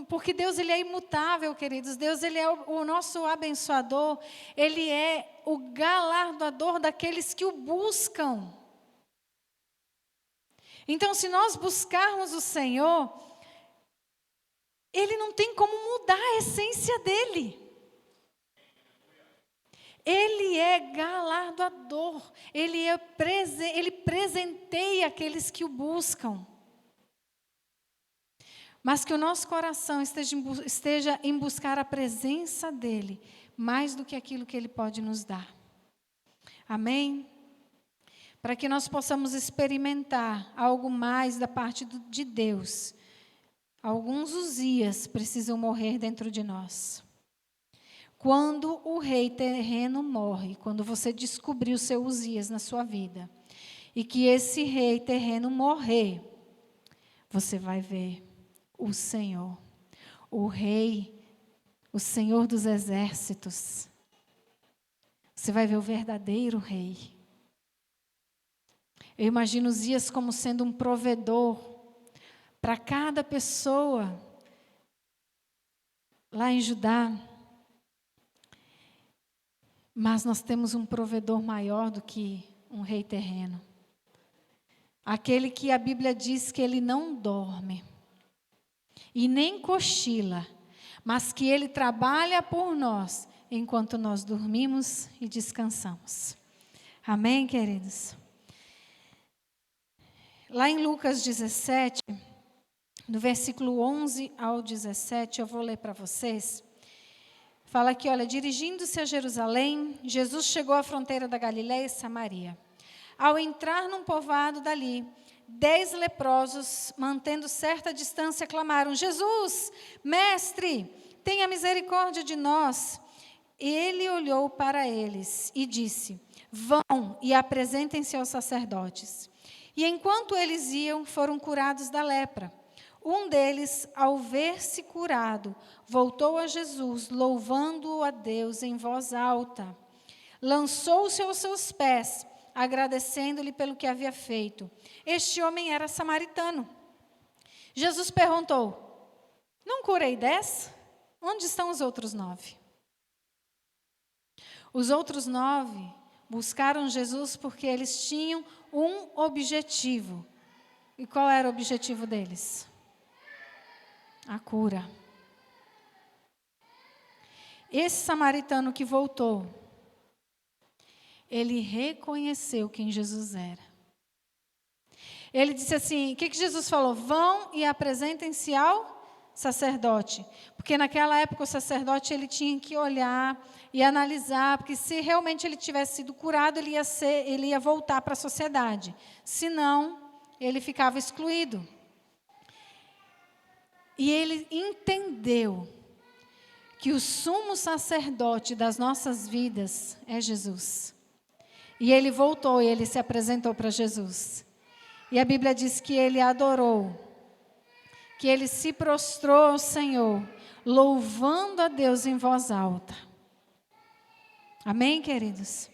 S1: porque Deus, Ele é imutável, queridos. Deus, Ele é o nosso abençoador. Ele é o galardoador daqueles que o buscam. Então, se nós buscarmos o Senhor, Ele não tem como mudar a essência dEle. Ele é galardoador. Ele presenteia aqueles que o buscam. Mas que o nosso coração esteja em buscar a presença dEle, mais do que aquilo que Ele pode nos dar. Amém? Para que nós possamos experimentar algo mais da parte de Deus. Alguns Uzias precisam morrer dentro de nós. Quando o rei terreno morre, quando você descobrir o seu Uzias na sua vida, e que esse rei terreno morrer, você vai ver o Senhor, o Rei, o Senhor dos exércitos. Você vai ver o verdadeiro Rei. Eu imagino Uzias como sendo um provedor para cada pessoa lá em Judá. Mas nós temos um provedor maior do que um rei terreno. Aquele que a Bíblia diz que ele não dorme e nem cochila, mas que Ele trabalha por nós enquanto nós dormimos e descansamos. Amém, queridos? Lá em Lucas 17, no versículo 11 ao 17, eu vou ler para vocês. Fala aqui, olha: dirigindo-se a Jerusalém, Jesus chegou à fronteira da Galiléia e Samaria. Ao entrar num povoado dali, 10 leprosos, mantendo certa distância, clamaram: Jesus, mestre, tenha misericórdia de nós. Ele olhou para eles e disse: vão e apresentem-se aos sacerdotes. E enquanto eles iam, foram curados da lepra. Um deles, ao ver-se curado, voltou a Jesus, louvando-o a Deus em voz alta. Lançou-se aos seus pés, agradecendo-lhe pelo que havia feito. Este homem era samaritano. Jesus perguntou: não curei 10? Onde estão os outros 9? Os outros 9 buscaram Jesus porque eles tinham um objetivo. E qual era o objetivo deles? a cura. Esse samaritano que voltou, ele reconheceu quem Jesus era. Ele disse assim, o que Jesus falou? Vão e apresentem-se ao sacerdote. Porque naquela época o sacerdote ele tinha que olhar e analisar, porque se realmente ele tivesse sido curado, ele ia voltar para a sociedade. Senão, ele ficava excluído. E ele entendeu que o sumo sacerdote das nossas vidas é Jesus. E ele voltou e ele se apresentou para Jesus. E a Bíblia diz que ele adorou, que ele se prostrou ao Senhor, louvando a Deus em voz alta. Amém, queridos?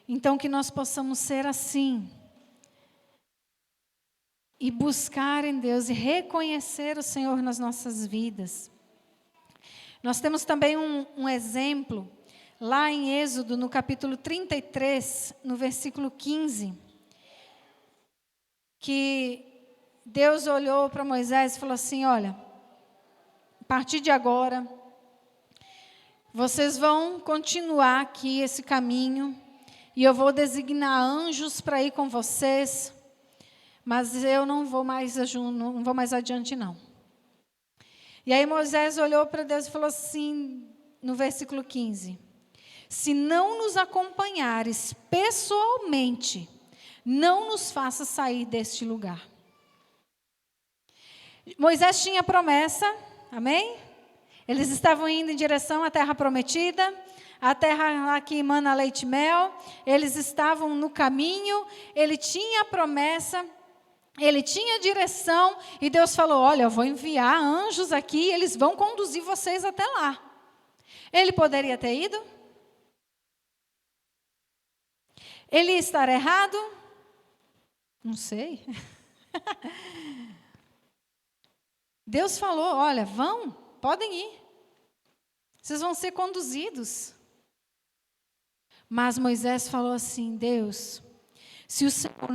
S1: Então que nós possamos ser assim. E buscar em Deus e reconhecer o Senhor nas nossas vidas. Nós temos também um exemplo, lá em Êxodo, no capítulo 33, no versículo 15, que Deus olhou para Moisés e falou assim, olha, a partir de agora, vocês vão continuar aqui esse caminho, e eu vou designar anjos para ir com vocês, mas eu não vou mais adiante não. E aí Moisés olhou para Deus e falou assim, no versículo 15, se não nos acompanhares pessoalmente, não nos faça sair deste lugar. Moisés tinha promessa, amém? Eles estavam indo em direção à terra prometida, a terra lá que emana leite e mel, eles estavam no caminho, ele tinha promessa, ele tinha direção, e Deus falou, olha, eu vou enviar anjos aqui, eles vão conduzir vocês até lá. Ele poderia ter ido? Ele estar errado? Não sei. Deus falou, olha, podem ir. Vocês vão ser conduzidos. Mas Moisés falou assim, Deus, se o Senhor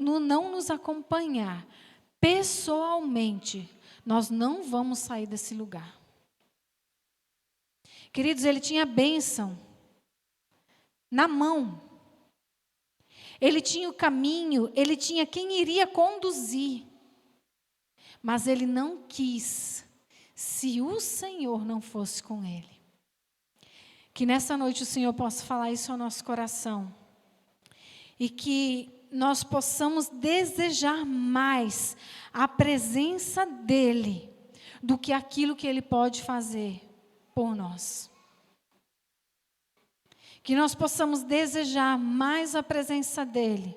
S1: não nos acompanhar pessoalmente, nós não vamos sair desse lugar. Queridos, ele tinha bênção na mão. Ele tinha o caminho, ele tinha quem iria conduzir. Mas ele não quis, se o Senhor não fosse com ele. Que nessa noite o Senhor possa falar isso ao nosso coração. E que nós possamos desejar mais a presença dEle do que aquilo que Ele pode fazer por nós. Que nós possamos desejar mais a presença dEle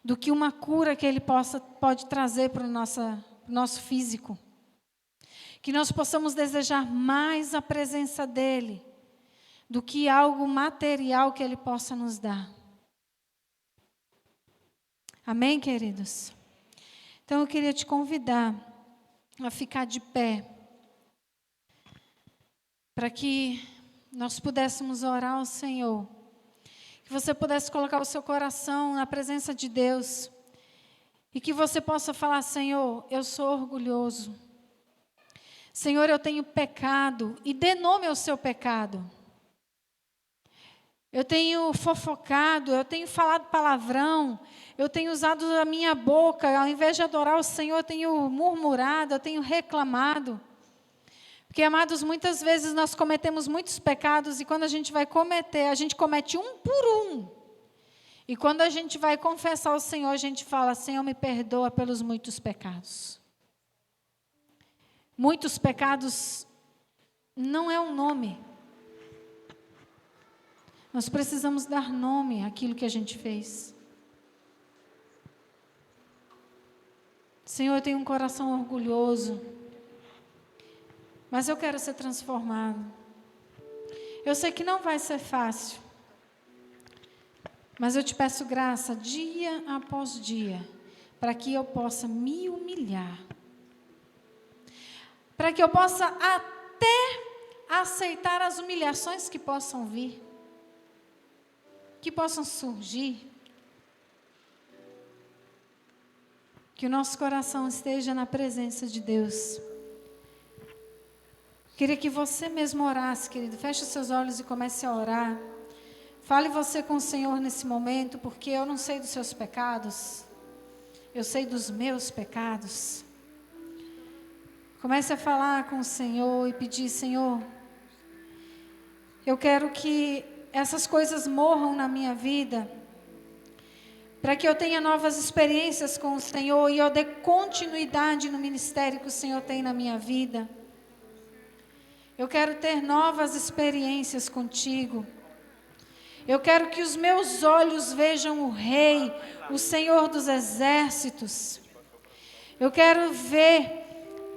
S1: do que uma cura que Ele pode trazer para o nosso físico. Que nós possamos desejar mais a presença dEle do que algo material que Ele possa nos dar. Amém, queridos? Então eu queria te convidar a ficar de pé, para que nós pudéssemos orar ao Senhor, que você pudesse colocar o seu coração na presença de Deus, e que você possa falar, Senhor, eu sou orgulhoso, Senhor, eu tenho pecado, e dê nome ao seu pecado. Eu tenho fofocado, eu tenho falado palavrão, eu tenho usado a minha boca, ao invés de adorar o Senhor, eu tenho murmurado, eu tenho reclamado. Porque, amados, muitas vezes nós cometemos muitos pecados e quando a gente vai cometer, a gente comete um por um. E quando a gente vai confessar ao Senhor, a gente fala, Senhor, me perdoa pelos muitos pecados. Muitos pecados não é um nome. Nós precisamos dar nome àquilo que a gente fez. Senhor, eu tenho um coração orgulhoso, mas eu quero ser transformado. Eu sei que não vai ser fácil, mas eu te peço graça dia após dia, para que eu possa me humilhar, para que eu possa até aceitar as humilhações que possam vir, que possam surgir, que o nosso coração esteja na presença de Deus, Queria que você mesmo orasse, querido. Feche os seus olhos e comece a orar. Fale você com o Senhor nesse momento, porque eu não sei dos seus pecados. Eu sei dos meus pecados. Comece a falar com o Senhor e pedir: Senhor, eu quero que essas coisas morram na minha vida, para que eu tenha novas experiências com o Senhor e eu dê continuidade no ministério que o Senhor tem na minha vida. Eu quero ter novas experiências contigo. Eu quero que os meus olhos vejam o Rei, o Senhor dos Exércitos. Eu quero ver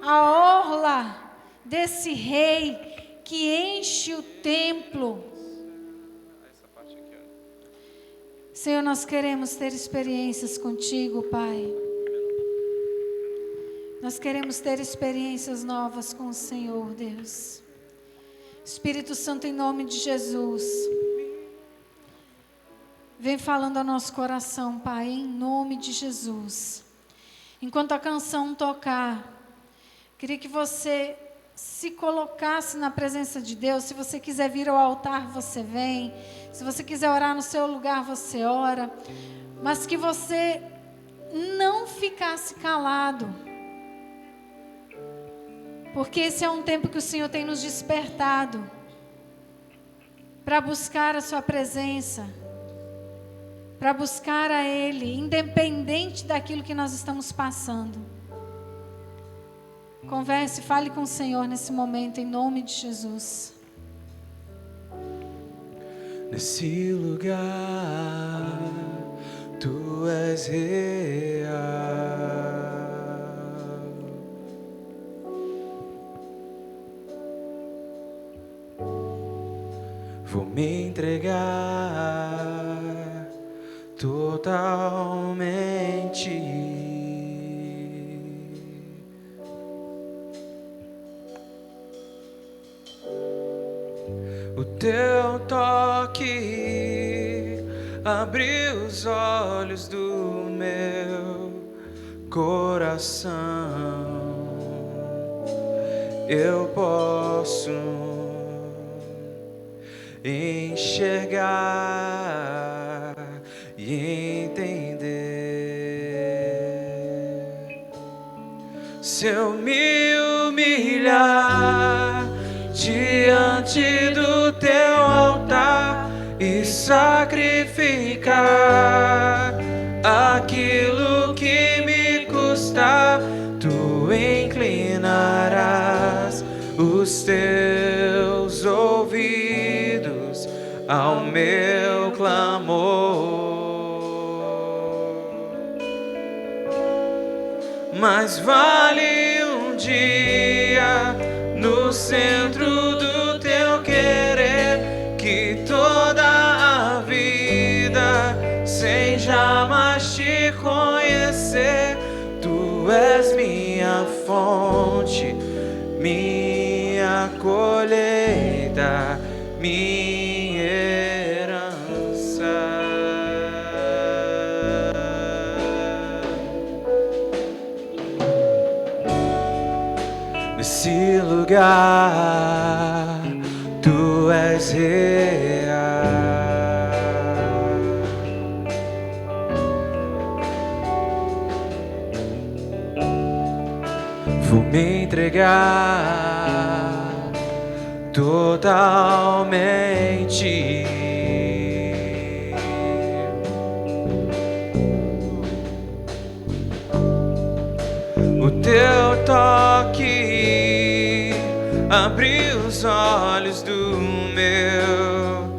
S1: a orla desse Rei que enche o templo. Senhor, nós queremos ter experiências contigo, Pai. Nós queremos ter experiências novas com o Senhor, Deus. Espírito Santo, em nome de Jesus, vem falando ao nosso coração, Pai, em nome de Jesus. Enquanto a canção tocar, queria que você se colocasse na presença de Deus. Se você quiser vir ao altar, você vem. Se você quiser orar no seu lugar, você ora. Mas que você não ficasse calado. Porque esse é um tempo que o Senhor tem nos despertado para buscar a sua presença, para buscar a Ele, independente daquilo que nós estamos passando. Converse, fale com o Senhor nesse momento, em nome de Jesus.
S2: Nesse lugar, Tu és real. Vou me entregar totalmente. O Teu toque abriu os olhos do meu coração. Eu posso enxergar e entender. Se eu me humilhar diante do Teu altar e sacrificar aquilo que me custar, Tu inclinarás os Teus ouvidos ao meu clamor. Mas vale um dia no centro do Teu querer que toda a vida sem jamais Te conhecer. Tu és minha fonte, minha colheita, minha herança. Nesse lugar, Tu és real. Vou me entregar totalmente. O Teu toque abriu os olhos do meu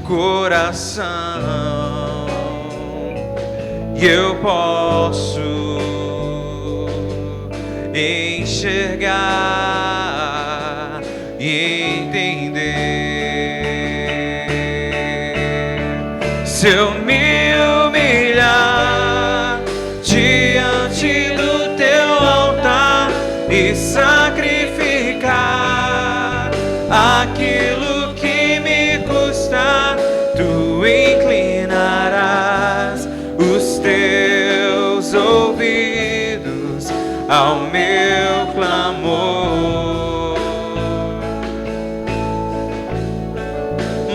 S2: coração e eu posso enxergar e entender. Se eu me humilhar diante do Teu altar e sacrificar aquilo que me custar, Tu inclinarás os Teus ouvidos ao meu clamor.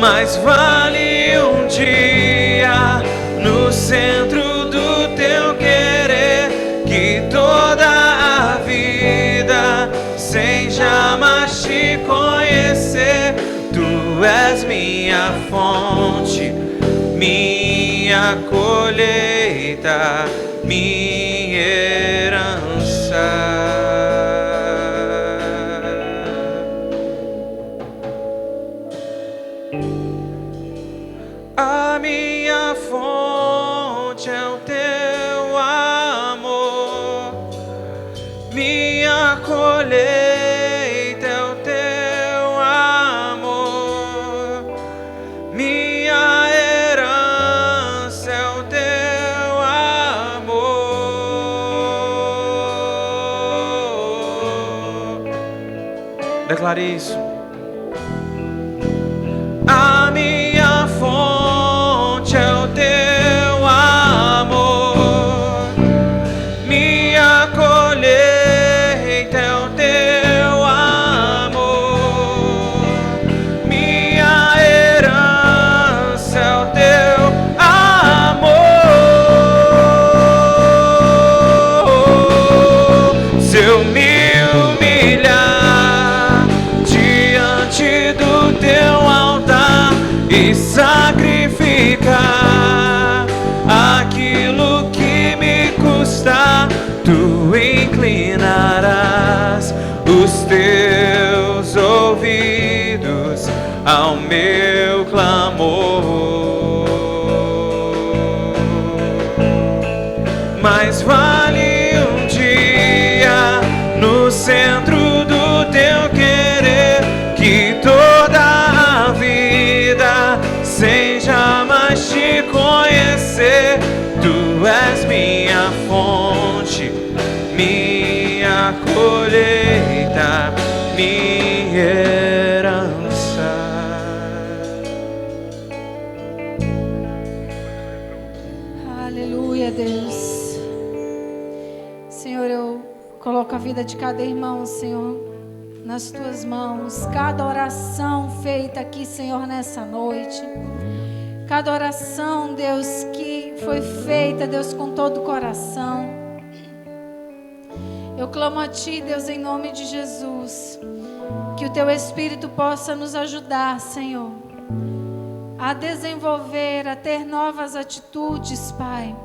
S2: mais vale um dia no centro do teu querer que toda a vida sem jamais te conhecer. Tu és minha fonte, minha colheita, minha herança. A minha fonte é o teu amor, minha colheita é o teu amor, minha herança é o teu amor. Declare isso. A minha fonte é o teu amor, minha colheita é o teu amor, minha herança é o teu amor. Se eu me humilhar diante do teu altar e sacrificar aquilo que me custa, tu inclinarás os teus ouvidos ao meu clamor. Mais vale um dia no centro do teu querer que toda a vida sem jamais te conhecer. Tu és minha fonte, minha colheita, minha herança.
S1: Aleluia, Deus. Senhor, eu coloco a vida de cada irmão, Senhor, nas tuas mãos. Cada oração feita aqui, Senhor, nessa noite. Cada oração, Deus, que foi feita, Deus, com todo o coração. Eu clamo a Ti, Deus, em nome de Jesus, que o Teu Espírito possa nos ajudar, Senhor, a desenvolver, a ter novas atitudes, Pai,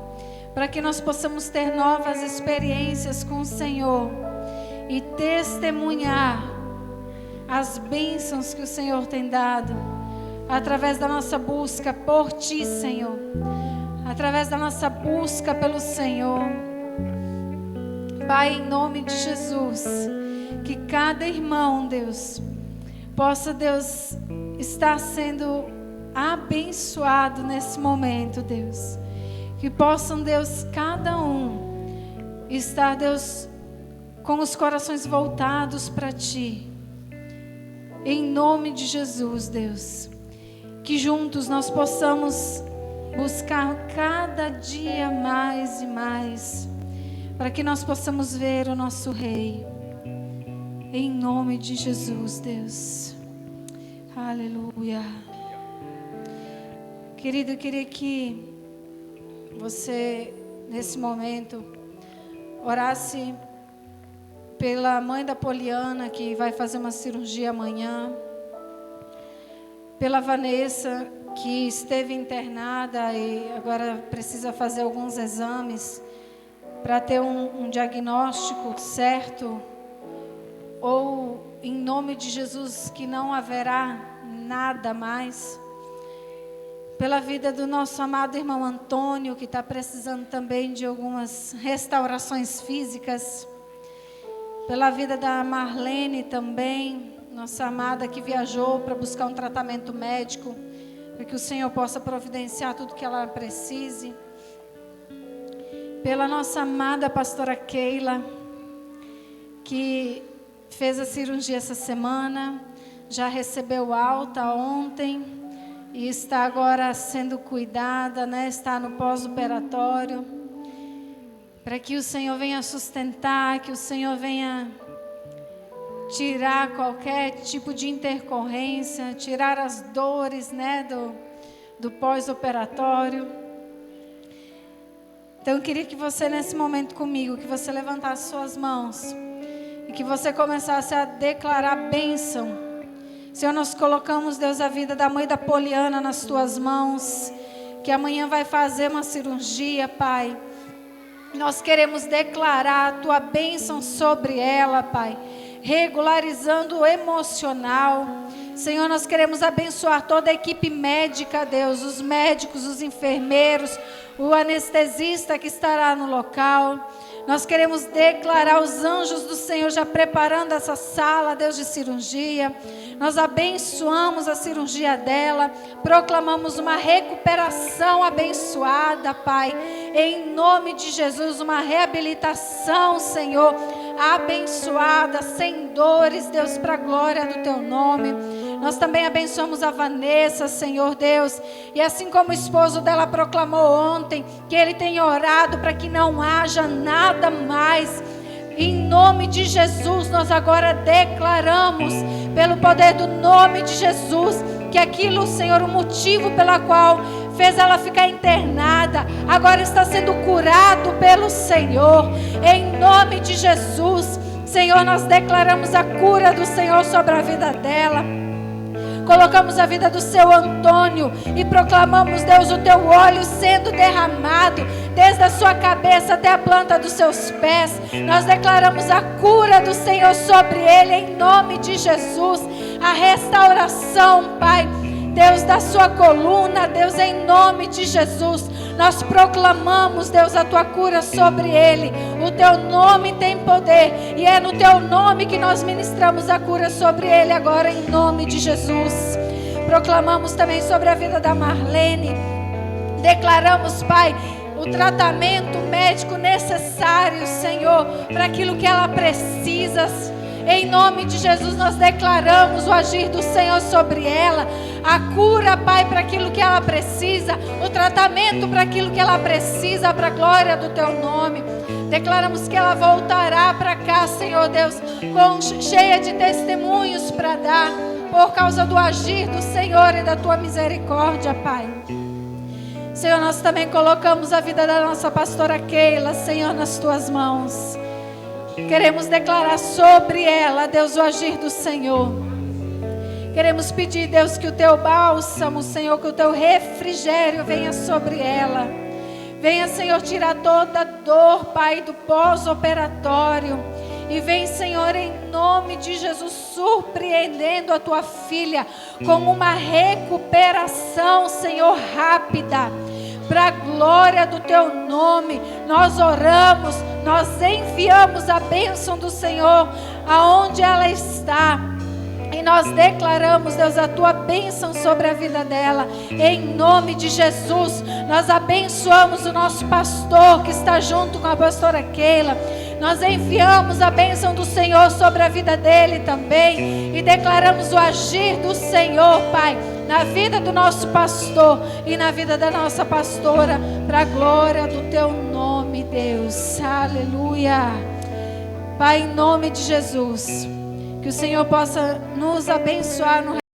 S1: para que nós possamos ter novas experiências com o Senhor e testemunhar as bênçãos que o Senhor tem dado, através da nossa busca por Ti, Senhor, através da nossa busca pelo Senhor. Pai, em nome de Jesus, que cada irmão, Deus, possa, Deus, estar sendo abençoado nesse momento, Deus. Que possam, Deus, cada um estar, Deus, com os corações voltados para Ti. Em nome de Jesus, Deus. Que juntos nós possamos buscar cada dia mais e mais, para que nós possamos ver o nosso Rei. Em nome de Jesus, Deus. Aleluia. Querido, eu queria que você, nesse momento, orasse pela mãe da Poliana, que vai fazer uma cirurgia amanhã. Pela Vanessa, que esteve internada e agora precisa fazer alguns exames para ter um diagnóstico certo. Ou, em nome de Jesus, que não haverá nada mais. Pela vida do nosso amado irmão Antônio, que está precisando também de algumas restaurações físicas. Pela vida da Marlene também, nossa amada que viajou para buscar um tratamento médico, para que o Senhor possa providenciar tudo que ela precise. Pela nossa amada pastora Keila, que fez a cirurgia essa semana, já recebeu alta ontem e está agora sendo cuidada, né? Está no pós-operatório, para que o Senhor venha sustentar, que o Senhor venha tirar qualquer tipo de intercorrência, tirar as dores, né, do pós-operatório. Então eu queria que você, nesse momento comigo, que você levantasse suas mãos e que você começasse a declarar bênção. Senhor, nós colocamos, Deus, a vida da mãe da Poliana nas tuas mãos, que amanhã vai fazer uma cirurgia, Pai. Nós queremos declarar a tua bênção sobre ela, Pai, regularizando o emocional. Senhor, nós queremos abençoar toda a equipe médica, Deus, os médicos, os enfermeiros, o anestesista que estará no local. Nós queremos declarar os anjos do Senhor já preparando essa sala, Deus, de cirurgia. Nós abençoamos a cirurgia dela, proclamamos uma recuperação abençoada, Pai, em nome de Jesus, uma reabilitação, Senhor, abençoada, sem dores, Deus, para a glória do teu nome. Nós também abençoamos a Vanessa, Senhor Deus, e assim como o esposo dela proclamou ontem, que ele tem orado para que não haja nada mais. Em nome de Jesus, nós agora declaramos, pelo poder do nome de Jesus, que aquilo, Senhor, o motivo pela qual fez ela ficar internada, agora está sendo curado pelo Senhor. Em nome de Jesus, Senhor, nós declaramos a cura do Senhor sobre a vida dela. Colocamos a vida do seu Antônio e proclamamos, Deus, o teu óleo sendo derramado desde a sua cabeça até a planta dos seus pés. Nós declaramos a cura do Senhor sobre ele em nome de Jesus. A restauração, Pai, Deus, da sua coluna, Deus, em nome de Jesus. Nós proclamamos, Deus, a tua cura sobre ele. O teu nome tem poder e é no teu nome que nós ministramos a cura sobre ele agora, em nome de Jesus. Proclamamos também sobre a vida da Marlene. Declaramos, Pai, o tratamento médico necessário, Senhor, para aquilo que ela precisa. Em nome de Jesus, nós declaramos o agir do Senhor sobre ela, a cura, Pai, para aquilo que ela precisa, o tratamento para aquilo que ela precisa, para a glória do teu nome. Declaramos que ela voltará para cá, Senhor Deus, cheia de testemunhos para dar, por causa do agir do Senhor e da tua misericórdia, Pai. Senhor, nós também colocamos a vida da nossa pastora Keila, Senhor, nas tuas mãos. Queremos declarar sobre ela, Deus, o agir do Senhor. Queremos pedir, Deus, que o teu bálsamo, Senhor, que o teu refrigério venha sobre ela. Venha, Senhor, tirar toda dor, Pai, do pós-operatório. E vem, Senhor, em nome de Jesus, surpreendendo a tua filha com uma recuperação, Senhor, rápida. Para a glória do teu nome, nós oramos, nós enviamos a bênção do Senhor aonde ela está. E nós declaramos, Deus, a tua bênção sobre a vida dela. Em nome de Jesus, nós abençoamos o nosso pastor que está junto com a pastora Keila. Nós enviamos a bênção do Senhor sobre a vida dele também. E declaramos o agir do Senhor, Pai, na vida do nosso pastor e na vida da nossa pastora, para a glória do teu nome, Deus. Aleluia. Pai, em nome de Jesus, que o Senhor possa nos abençoar no